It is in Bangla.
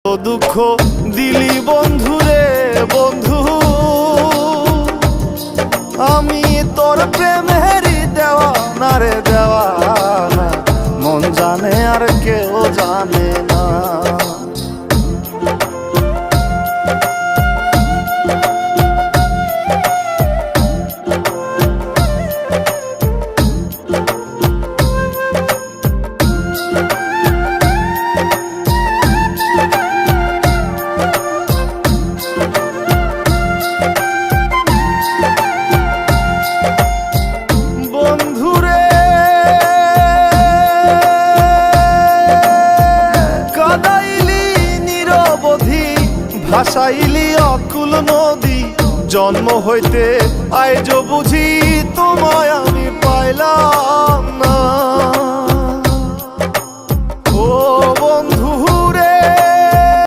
দুঃখ দিলি বন্ধু রে বন্ধু, আমি তোর প্রেমেরই দেওয়ানা রে দেওয়ানা, মন জানে আর কেউ জানে না। ভাসাইলি অকুল নদী, জন্ম হইতে আইজ বুঝি তোমায় আমি পাইলাম না।